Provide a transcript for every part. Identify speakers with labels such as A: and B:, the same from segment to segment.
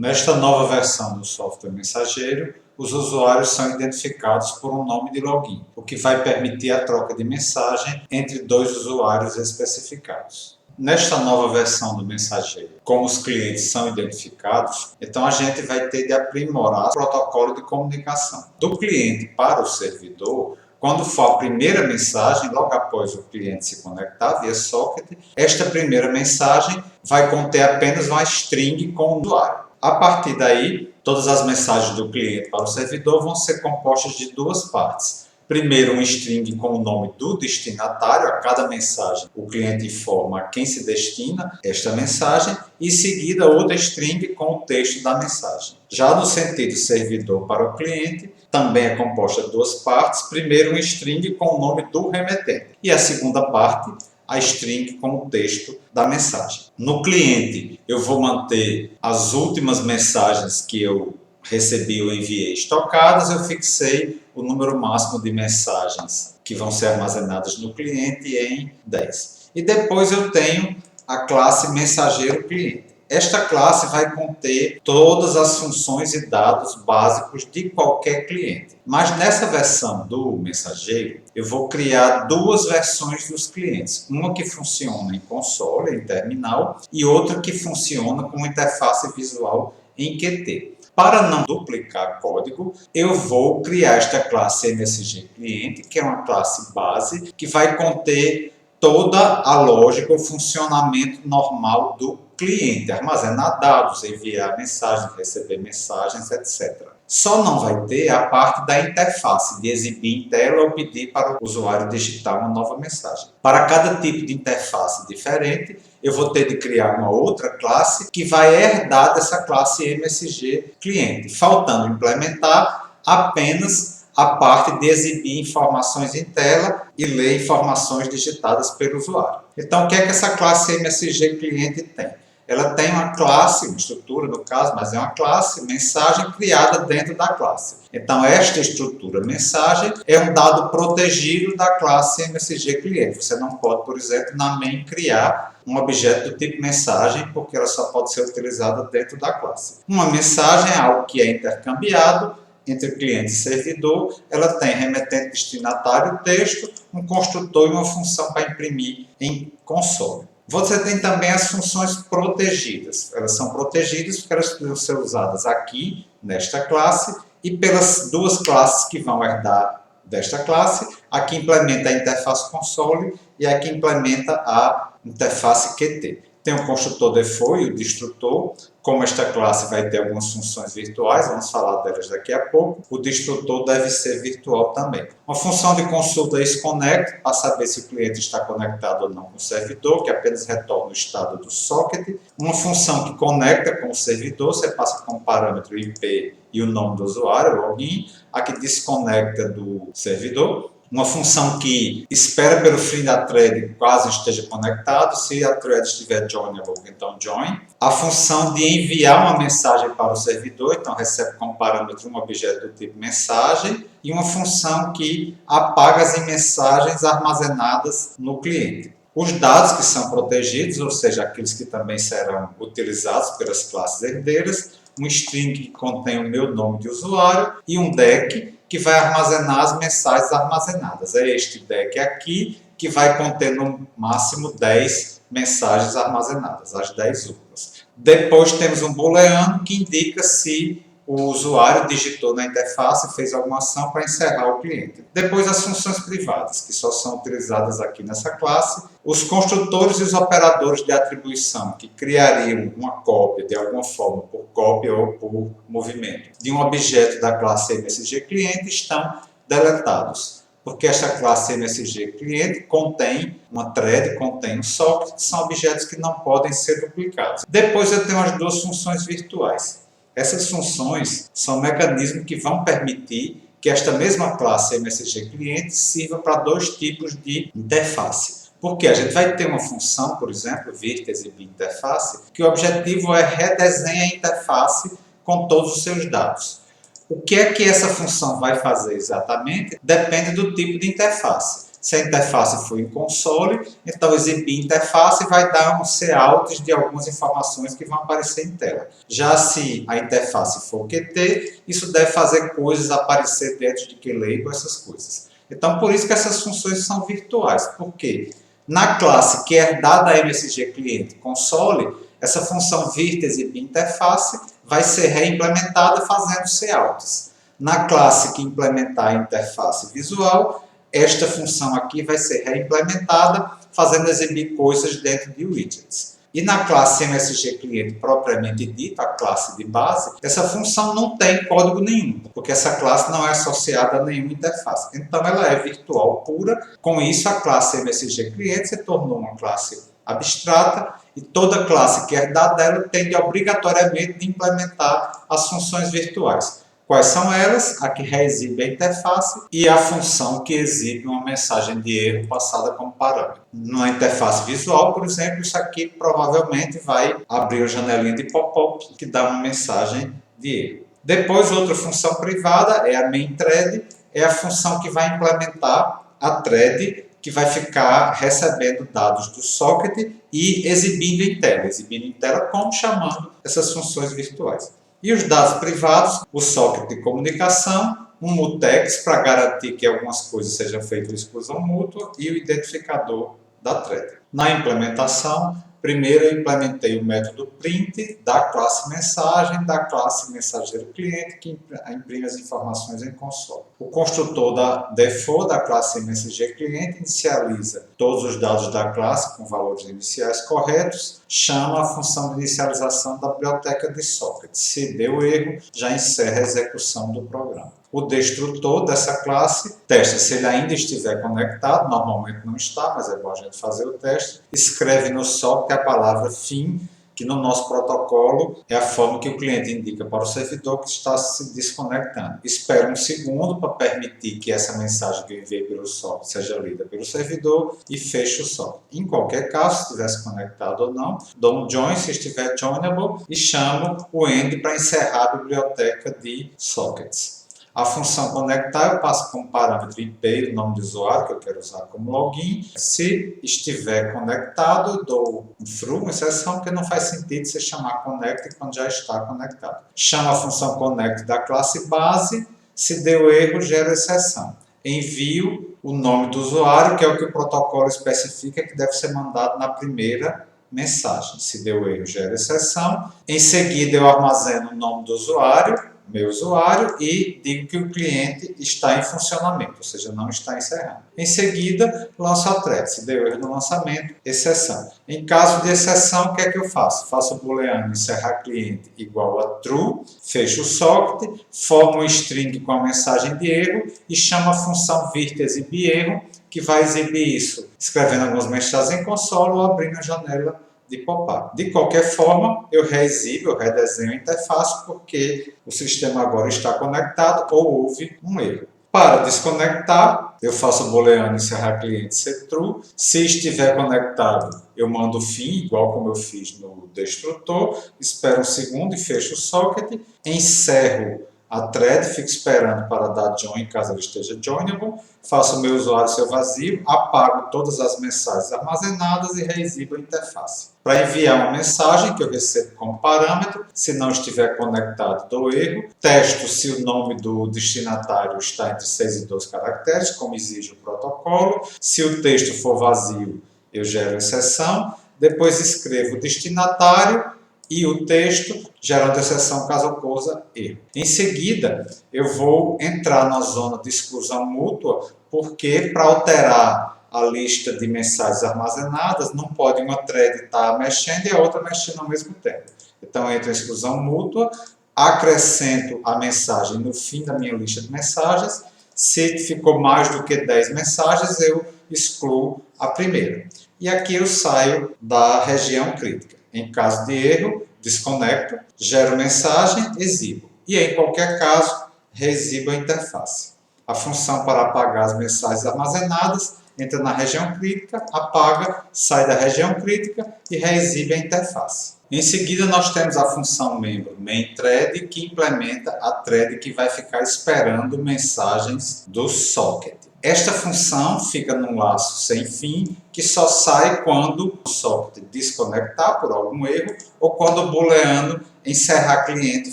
A: Nesta nova versão do software mensageiro, os usuários são identificados por um nome de login, o que vai permitir a troca de mensagem entre dois usuários especificados. Nesta nova versão do mensageiro, como os clientes são identificados, então a gente vai ter de aprimorar o protocolo de comunicação do cliente para o servidor. Quando for a primeira mensagem, logo após o cliente se conectar via socket, esta primeira mensagem vai conter apenas uma string com o usuário. A partir daí, todas as mensagens do cliente para o servidor vão ser compostas de duas partes. Primeiro, um string com o nome do destinatário. A cada mensagem, o cliente informa a quem se destina esta mensagem. E, em seguida, outra string com o texto da mensagem. Já no sentido servidor para o cliente, também é composta de duas partes. Primeiro, um string com o nome do remetente. E a segunda parte, a string com o texto da mensagem. No cliente, eu vou manter as últimas mensagens que eu recebi ou enviei estocadas. Eu fixei o número máximo de mensagens que vão ser armazenadas no cliente em 10. E depois eu tenho a classe mensageiro cliente. Esta classe vai conter todas as funções e dados básicos de qualquer cliente. Mas nessa versão do mensageiro, eu vou criar duas versões dos clientes. Uma que funciona em console, em terminal, e outra que funciona com interface visual em Qt. Para não duplicar código, eu vou criar esta classe MSG cliente, que é uma classe base, que vai conter toda a lógica, o funcionamento normal do cliente, armazenar dados, enviar mensagens, receber mensagens, etc. Só não vai ter a parte da interface, de exibir em tela ou pedir para o usuário digitar uma nova mensagem. Para cada tipo de interface diferente, eu vou ter de criar uma outra classe que vai herdar dessa classe MSG cliente, faltando implementar apenas a parte de exibir informações em tela e ler informações digitadas pelo usuário. Então, o que é que essa classe MSG cliente tem? Ela tem uma classe, uma estrutura no caso, mas é uma classe, mensagem criada dentro da classe. Então, esta estrutura mensagem é um dado protegido da classe MSG cliente. Você não pode, por exemplo, na main criar um objeto do tipo mensagem, porque ela só pode ser utilizada dentro da classe. Uma mensagem é algo que é intercambiado entre cliente e servidor. Ela tem remetente, destinatário, texto, um construtor e uma função para imprimir em console. Você tem também as funções protegidas. Elas são protegidas porque elas precisam ser usadas aqui, nesta classe, e pelas duas classes que vão herdar desta classe. Aqui implementa a interface console e aqui implementa a interface Qt. Tem o construtor default e o destrutor. Como esta classe vai ter algumas funções virtuais, vamos falar delas daqui a pouco, o destrutor deve ser virtual também. Uma função de consulta isConnect, para saber se o cliente está conectado ou não com o servidor, que apenas retorna o estado do socket. Uma função que conecta com o servidor, você passa como parâmetro IP e o nome do usuário, login. A que desconecta do servidor. Uma função que espera pelo fim da thread caso esteja conectado. Se a thread estiver joinable, então join. A função de enviar uma mensagem para o servidor, então recebe como parâmetro um objeto do tipo mensagem. E uma função que apaga as mensagens armazenadas no cliente. Os dados que são protegidos, ou seja, aqueles que também serão utilizados pelas classes herdeiras. Um string que contém o meu nome de usuário e um deck que vai armazenar as mensagens armazenadas. É este deck aqui que vai conter no máximo 10 mensagens armazenadas, as 10 últimas. Depois temos um booleano que indica se o usuário digitou na interface e fez alguma ação para encerrar o cliente. Depois as funções privadas, que só são utilizadas aqui nessa classe. Os construtores e os operadores de atribuição, que criariam uma cópia de alguma forma, por cópia ou por movimento, de um objeto da classe MSG cliente, estão deletados. Porque esta classe MSG cliente contém uma thread, contém um socket, que são objetos que não podem ser duplicados. Depois eu tenho as duas funções virtuais. Essas funções são mecanismos que vão permitir que esta mesma classe MSG cliente sirva para dois tipos de interface. Porque a gente vai ter uma função, por exemplo, virtexib interface, que o objetivo é redesenhar a interface com todos os seus dados. O que é que essa função vai fazer exatamente? Depende do tipo de interface. Se a interface for em console, então exibir interface vai dar um cout de algumas informações que vão aparecer em tela. Já se a interface for Qt, isso deve fazer coisas aparecer dentro de QLabel, essas coisas. Então, por isso que essas funções são virtuais. Por quê? Na classe que é herdada a MSG cliente console, essa função virt exibir interface vai ser reimplementada fazendo couts. Na classe que implementar a interface visual, esta função aqui vai ser reimplementada fazendo exibir coisas dentro de widgets. E na classe MSG cliente propriamente dita, a classe de base, essa função não tem código nenhum, porque essa classe não é associada a nenhuma interface. Então ela é virtual pura. Com isso, a classe MSG cliente se tornou uma classe abstrata e toda classe que herdar dela tende obrigatoriamente de implementar as funções virtuais. Quais são elas? A que reexibe a interface e a função que exibe uma mensagem de erro passada como parâmetro. Na interface visual, por exemplo, isso aqui provavelmente vai abrir uma janelinha de pop-up que dá uma mensagem de erro. Depois, outra função privada é a main_thread, é a função que vai implementar a thread que vai ficar recebendo dados do socket e exibindo em tela como chamando essas funções virtuais. E os dados privados, o socket de comunicação, um mutex para garantir que algumas coisas sejam feitas em exclusão mútua e o identificador da thread. Na implementação, primeiro eu implementei o método print da classe mensagem, da classe mensageiro cliente, que imprime as informações em console. O construtor da default da classe MSG cliente inicializa todos os dados da classe com valores iniciais corretos, chama a função de inicialização da biblioteca de socket. Se deu erro, já encerra a execução do programa. O destrutor dessa classe testa se ele ainda estiver conectado, normalmente não está, mas é bom a gente fazer o teste. Escreve no socket a palavra fim, que no nosso protocolo é a forma que o cliente indica para o servidor que está se desconectando. Espera um segundo para permitir que essa mensagem que eu enviei pelo socket seja lida pelo servidor e fecha o socket. Em qualquer caso, se estivesse conectado ou não, dou um join se estiver joinable e chamo o end para encerrar a biblioteca de sockets. A função conectar eu passo como parâmetro IP o nome do usuário que eu quero usar como login. Se estiver conectado, eu dou um through, uma exceção, porque não faz sentido você chamar connect quando já está conectado. Chama a função connect da classe base, se deu erro, gera exceção. Envio o nome do usuário, que é o que o protocolo especifica que deve ser mandado na primeira mensagem. Se deu erro, gera exceção. Em seguida, eu armazeno o nome do usuário, meu usuário, e digo que o cliente está em funcionamento, ou seja, não está encerrando. Em seguida, lanço a thread. Se deu erro no lançamento, exceção. Em caso de exceção, o que é que eu faço? Faço o booleano encerrar cliente igual a true, fecho o socket, formo um string com a mensagem de erro e chamo a função virt exibir erro, que vai exibir isso escrevendo algumas mensagens em console ou abrindo a janela de pop-up. De qualquer forma, eu reexibo, eu redesenho a interface porque o sistema agora está conectado ou houve um erro. Para desconectar, eu faço o booleano encerrar cliente ser true. Se estiver conectado, eu mando o fim, igual como eu fiz no destrutor. Espero um segundo e fecho o socket. Encerro a thread, fico esperando para dar join, caso ela esteja joinable. Faço o meu usuário ser vazio, apago todas as mensagens armazenadas e reexibo a interface. Para enviar uma mensagem que eu recebo como parâmetro, se não estiver conectado, dou erro. Testo se o nome do destinatário está entre 6 e 12 caracteres, como exige o protocolo. Se o texto for vazio, eu gero exceção. Depois escrevo o destinatário e o texto, gerando exceção caso ocorra erro. Em seguida, eu vou entrar na zona de exclusão mútua, porque para alterar a lista de mensagens armazenadas, não pode uma thread estar mexendo e a outra mexendo ao mesmo tempo. Então, eu entro em exclusão mútua, acrescento a mensagem no fim da minha lista de mensagens. Se ficou mais do que 10 mensagens, eu excluo a primeira. E aqui eu saio da região crítica. Em caso de erro, desconecto, gero mensagem, exibo. E em qualquer caso, reexibo a interface. A função para apagar as mensagens armazenadas entra na região crítica, apaga, sai da região crítica e reexibe a interface. Em seguida, nós temos a função membro main_thread, que implementa a thread que vai ficar esperando mensagens do socket. Esta função fica num laço sem fim, que só sai quando o socket desconectar por algum erro ou quando o booleano encerrar cliente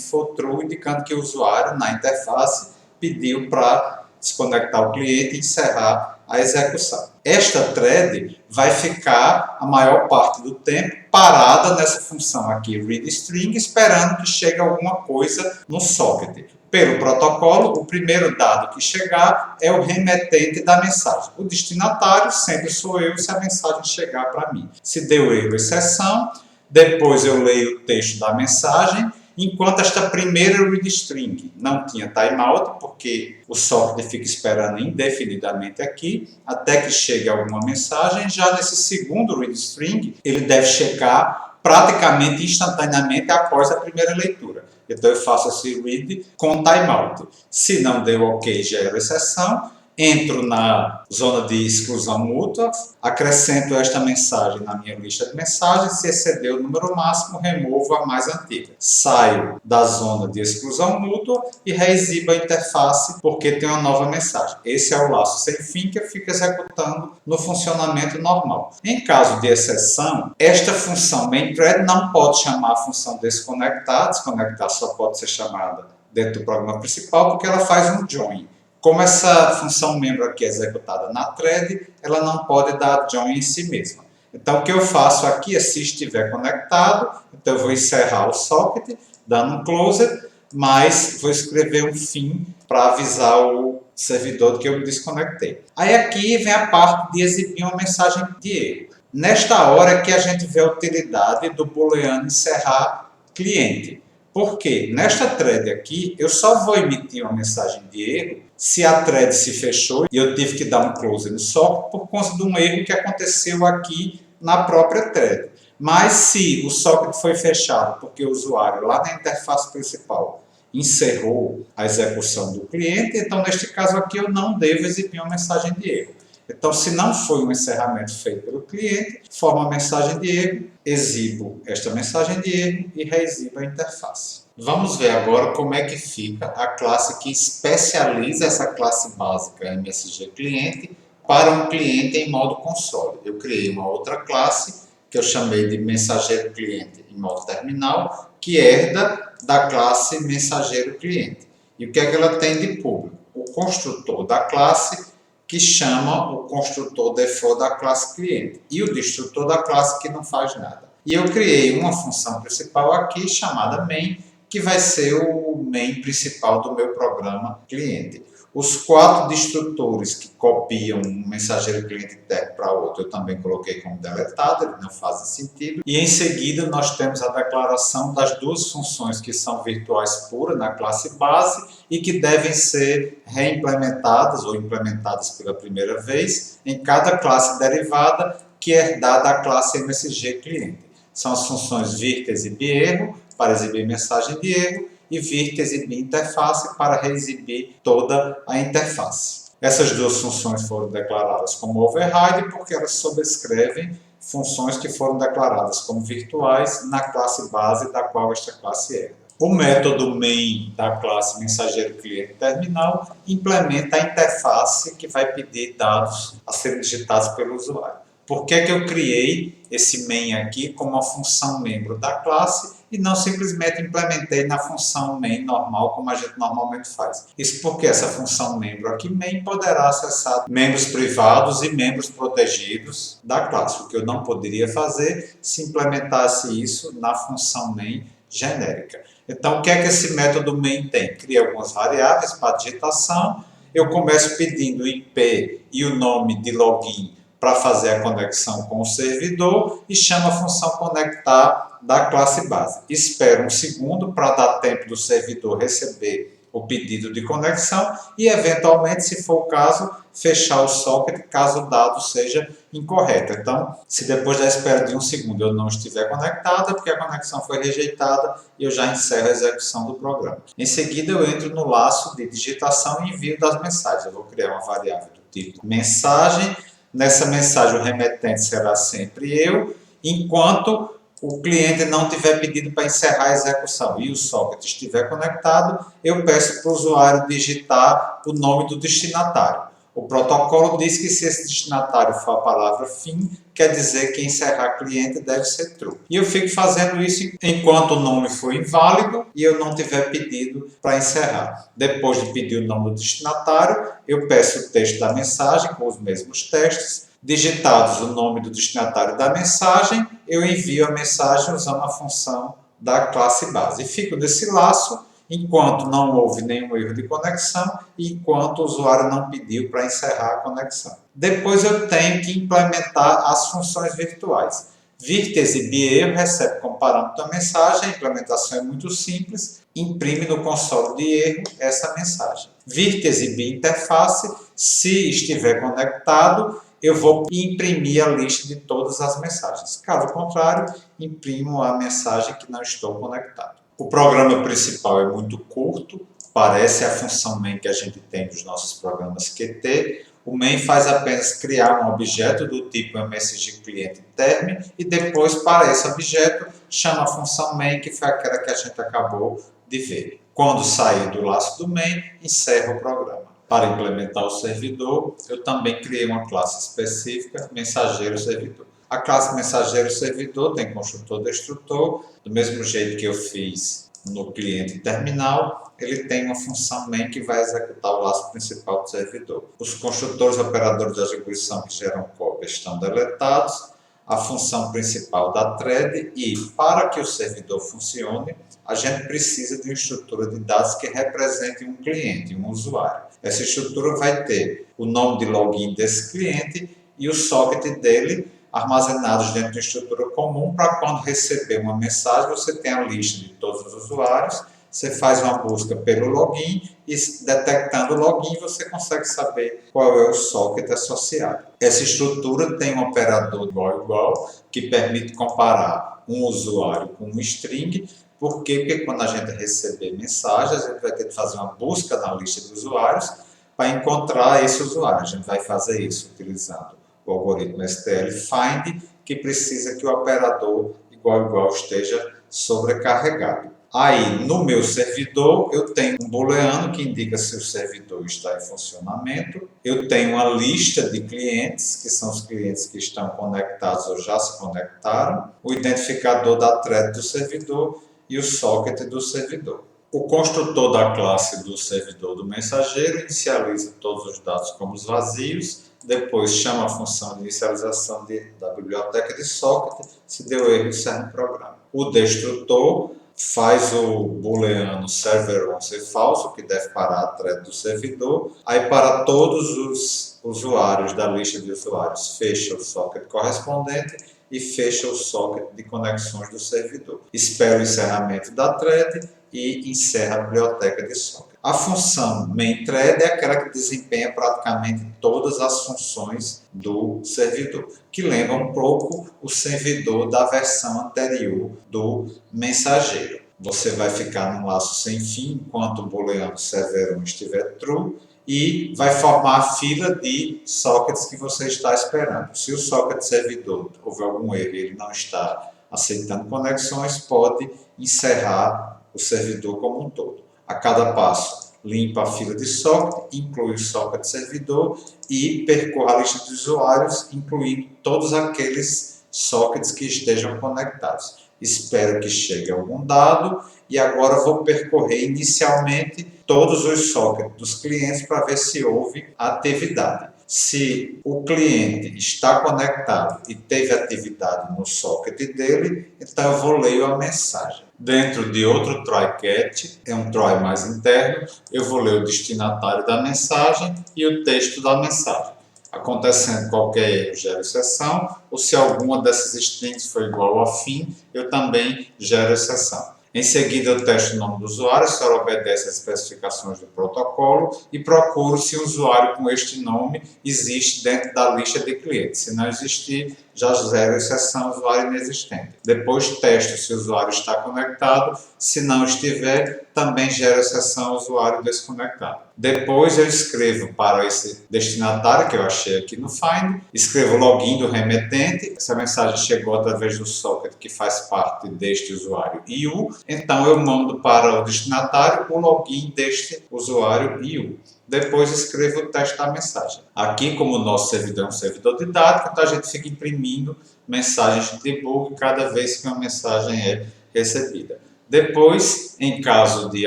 A: for true, indicando que o usuário, na interface, pediu para desconectar o cliente e encerrar a execução. Esta thread vai ficar a maior parte do tempo parada nessa função aqui, readString, esperando que chegue alguma coisa no socket. Pelo protocolo, o primeiro dado que chegar é o remetente da mensagem. O destinatário sempre sou eu se a mensagem chegar para mim. Se deu erro, exceção, depois eu leio o texto da mensagem, enquanto esta primeira readString não tinha timeout, porque o socket fica esperando indefinidamente aqui, até que chegue alguma mensagem. Já nesse segundo readString, ele deve checar praticamente instantaneamente após a primeira leitura. Então eu faço esse read com timeout. Se não deu ok, gero exceção, entro na zona de exclusão mútua, acrescento esta mensagem na minha lista de mensagens, se exceder o número máximo, removo a mais antiga. Saio da zona de exclusão mútua e reexibo a interface porque tem uma nova mensagem. Esse é o laço sem fim que eu fico executando no funcionamento normal. Em caso de exceção, esta função mainThread não pode chamar a função desconectar. Desconectar só pode ser chamada dentro do programa principal porque ela faz um join. Como essa função membro aqui é executada na thread, ela não pode dar join em si mesma. Então, o que eu faço aqui é, se estiver conectado, então eu vou encerrar o socket, dando um closer, mas vou escrever um fim para avisar o servidor que eu me desconectei. Aí aqui vem a parte de exibir uma mensagem de erro. Nesta hora é que a gente vê a utilidade do booleano encerrar cliente. Porque nesta thread aqui, eu só vou emitir uma mensagem de erro se a thread se fechou e eu tive que dar um close no socket por conta de um erro que aconteceu aqui na própria thread. Mas se o socket foi fechado porque o usuário lá na interface principal encerrou a execução do cliente, então neste caso aqui eu não devo exibir uma mensagem de erro. Então, se não foi um encerramento feito pelo cliente, forma uma mensagem de erro, exibo esta mensagem de erro e reexibo a interface. Vamos ver agora como é que fica a classe que especializa essa classe básica MSG cliente para um cliente em modo console. Eu criei uma outra classe que eu chamei de mensageiro cliente em modo terminal, que herda da classe mensageiro cliente. E o que é que ela tem de público? O construtor da classe que chama o construtor default da classe cliente e o destrutor da classe que não faz nada. E eu criei uma função principal aqui chamada main, que vai ser o main principal do meu programa cliente. Os 4 destrutores que copiam um mensageiro cliente interno para outro, eu também coloquei como deletado, eles não fazem sentido. E em seguida nós temos a declaração das 2 funções que são virtuais puras na classe base e que devem ser reimplementadas ou implementadas pela primeira vez em cada classe derivada que é herdada da classe MSG cliente. São as funções virtes e bierro para exibir mensagem de erro e virtes e interface para reexibir toda a interface. Essas 2 funções foram declaradas como override porque elas sobrescrevem funções que foram declaradas como virtuais na classe base da qual esta classe herda. O método main da classe mensageiro cliente terminal implementa a interface que vai pedir dados a serem digitados pelo usuário. Por que eu criei esse main aqui como uma função membro da classe e não simplesmente implementei na função main normal, como a gente normalmente faz? Isso porque essa função membro aqui, main, poderá acessar membros privados e membros protegidos da classe, o que eu não poderia fazer se implementasse isso na função main genérica. Então, o que é que esse método main tem? Cria algumas variáveis para digitação. Eu começo pedindo o IP e o nome de login para fazer a conexão com o servidor e chamo a função conectar da classe base. Espero um segundo para dar tempo do servidor receber o pedido de conexão e, eventualmente, se for o caso, fechar o socket caso o dado seja incorreto. Então, se depois da espera de um segundo eu não estiver conectado, é porque a conexão foi rejeitada e eu já encerro a execução do programa. Em seguida, eu entro no laço de digitação e envio das mensagens. Eu vou criar uma variável do tipo mensagem. Nessa mensagem, o remetente será sempre eu, enquanto o cliente não tiver pedido para encerrar a execução e o socket estiver conectado, eu peço para o usuário digitar o nome do destinatário. O protocolo diz que se esse destinatário for a palavra fim, quer dizer que encerrar cliente deve ser true. E eu fico fazendo isso enquanto o nome for inválido e eu não tiver pedido para encerrar. Depois de pedir o nome do destinatário, eu peço o texto da mensagem com os mesmos testes. Digitados o nome do destinatário da mensagem, eu envio a mensagem usando a função da classe base. E fico nesse laço enquanto não houve nenhum erro de conexão e enquanto o usuário não pediu para encerrar a conexão. Depois eu tenho que implementar as funções virtuais. Virt exibir erro recebe como parâmetro da mensagem, a implementação é muito simples, imprime no console de erro essa mensagem. Virt exibir interface, se estiver conectado, eu vou imprimir a lista de todas as mensagens. Caso contrário, imprimo a mensagem que não estou conectado. O programa principal é muito curto, parece a função main que a gente tem dos nossos programas Qt. O main faz apenas criar um objeto do tipo msg client term e depois, para esse objeto, chama a função main, que foi aquela que a gente acabou de ver. Quando sair do laço do main, encerra o programa. Para implementar o servidor, eu também criei uma classe específica, mensageiro-servidor. A classe mensageiro-servidor tem construtor destrutor, do mesmo jeito que eu fiz no cliente terminal, ele tem uma função main que vai executar o laço principal do servidor. Os construtores operadores de atribuição que geram cópia estão deletados, a função principal da thread e, para que o servidor funcione, a gente precisa de uma estrutura de dados que represente um cliente, um usuário. Essa estrutura vai ter o nome de login desse cliente e o socket dele, armazenados dentro de uma estrutura comum, para quando receber uma mensagem, você tem a lista de todos os usuários, você faz uma busca pelo login e, detectando o login, você consegue saber qual é o socket associado. Essa estrutura tem um operador igual, que permite comparar um usuário com um string. Por quê? Porque quando a gente receber mensagens, a gente vai ter que fazer uma busca na lista de usuários para encontrar esse usuário. A gente vai fazer isso utilizando o algoritmo STL-Find, que precisa que o operador igual esteja sobrecarregado. Aí, no meu servidor, eu tenho um booleano que indica se o servidor está em funcionamento. Eu tenho uma lista de clientes, que são os clientes que estão conectados ou já se conectaram, o identificador da thread do servidor e o socket do servidor. O construtor da classe do servidor do mensageiro inicializa todos os dados como os vazios, depois chama a função de inicialização da biblioteca de socket, se deu erro, encerra o programa. O destrutor faz o booleano server-on ser falso, que deve parar a thread do servidor. Aí, para todos os usuários da lista de usuários, fecha o socket correspondente e fecha o socket de conexões do servidor. Espera o encerramento da thread e encerra a biblioteca de socket. A função main-thread é aquela que desempenha praticamente todas as funções do servidor, que lembra um pouco o servidor da versão anterior do mensageiro. Você vai ficar num laço sem fim enquanto o booleano server1 estiver true e vai formar a fila de sockets que você está esperando. Se o socket servidor houver algum erro e ele não está aceitando conexões, pode encerrar o servidor como um todo. A cada passo, limpa a fila de socket, inclui o socket servidor e percorra a lista de usuários, incluindo todos aqueles sockets que estejam conectados. Espero que chegue algum dado e agora vou percorrer inicialmente todos os sockets dos clientes para ver se houve atividade. Se o cliente está conectado e teve atividade no socket dele, então eu vou ler a mensagem. Dentro de outro try-catch, é um try mais interno, eu vou ler o destinatário da mensagem e o texto da mensagem. Acontecendo qualquer erro, gero exceção, ou se alguma dessas strings for igual a fim, eu também gero exceção. Em seguida, eu testo o nome do usuário, se ela obedece às especificações do protocolo e procuro se o usuário com este nome existe dentro da lista de clientes. Se não existir, já zero exceção, usuário inexistente. Depois, testo se o usuário está conectado. Se não estiver, também gero exceção, usuário desconectado. Depois, eu escrevo para esse destinatário, que eu achei aqui no Find, escrevo o login do remetente. Essa mensagem chegou através do socket que faz parte deste usuário IU. Então, eu mando para o destinatário o login deste usuário IU. Depois escrevo o teste da mensagem. Aqui, como o nosso servidor é um servidor didático, então a gente fica imprimindo mensagens de debug cada vez que uma mensagem é recebida. Depois, em caso de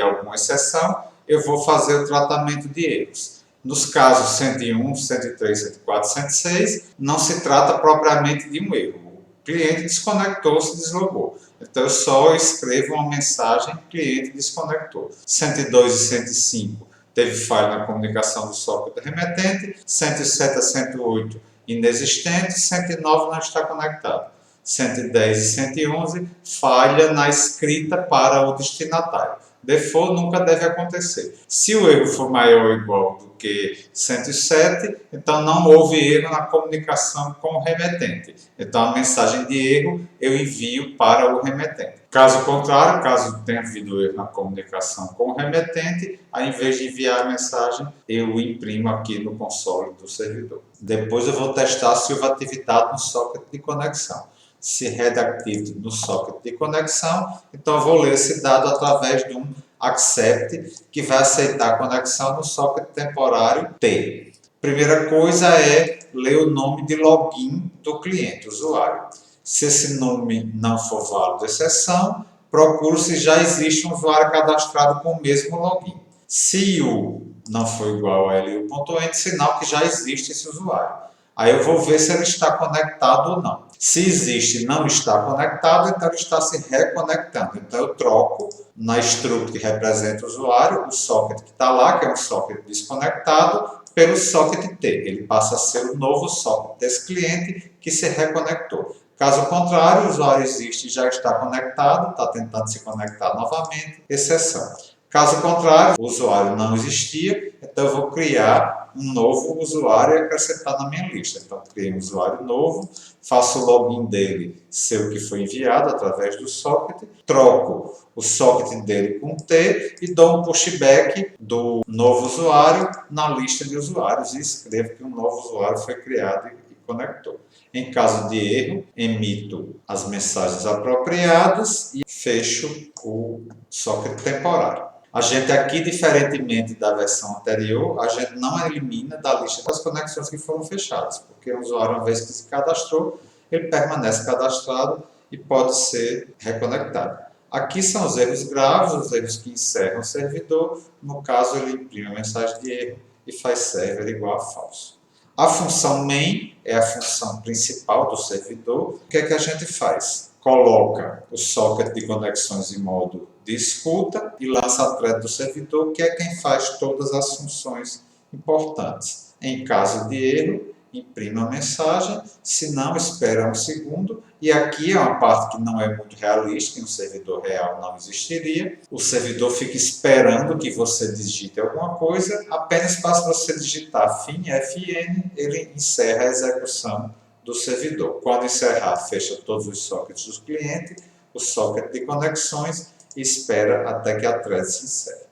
A: alguma exceção, eu vou fazer o tratamento de erros. Nos casos 101, 103, 104, 106, não se trata propriamente de um erro. O cliente desconectou, se deslogou. Então, eu só escrevo uma mensagem, cliente desconectou. 102 e 105 teve falha na comunicação do software remetente, 107 a 108 inexistente, 109 não está conectado. 110 e 111 falha na escrita para o destinatário. Default nunca deve acontecer. Se o erro for maior ou igual do que 107, então não houve erro na comunicação com o remetente. Então a mensagem de erro eu envio para o remetente. Caso contrário, caso tenha havido erro na comunicação com o remetente, ao invés de enviar a mensagem, eu imprimo aqui no console do servidor. Depois eu vou testar se houve atividade no socket de conexão. Se Redactive no socket de conexão, então eu vou ler esse dado através de um accept que vai aceitar a conexão no socket temporário T. Primeira coisa é ler o nome de login do cliente, usuário. Se esse nome não for válido, exceção, procuro se já existe um usuário cadastrado com o mesmo login. Se o não for igual a lu.ent, sinal que já existe esse usuário. Aí eu vou ver se ele está conectado ou não. Se existe e não está conectado, então ele está se reconectando. Então eu troco na struct que representa o usuário, o socket que está lá, que é um socket desconectado, pelo socket T. Ele passa a ser o novo socket desse cliente que se reconectou. Caso contrário, o usuário existe e já está conectado, está tentando se conectar novamente, exceção. Caso contrário, o usuário não existia, então eu vou criar um novo usuário e acrescentar na minha lista. Então, criei um usuário novo, faço o login dele ser o que foi enviado através do socket, troco o socket dele com T e dou um pushback do novo usuário na lista de usuários e escrevo que um novo usuário foi criado e conectou. Em caso de erro, emito as mensagens apropriadas e fecho o socket temporário. A gente aqui, diferentemente da versão anterior, a gente não elimina da lista das conexões que foram fechadas, porque o usuário, uma vez que se cadastrou, ele permanece cadastrado e pode ser reconectado. Aqui são os erros graves, os erros que encerram o servidor. No caso, ele imprime a mensagem de erro e faz server igual a falso. A função main é a função principal do servidor. O que é que a gente faz? Coloca o socket de conexões em modo de escuta e lança a thread do servidor, que é quem faz todas as funções importantes. Em caso de erro, imprime a mensagem, se não, espera um segundo, e aqui é uma parte que não é muito realista, em um servidor real não existiria. O servidor fica esperando que você digite alguma coisa, apenas basta você digitar FIN, FN, ele encerra a execução do servidor. Quando encerrar, fecha todos os sockets dos clientes, o socket de conexões, e espera até que a thread se encerre.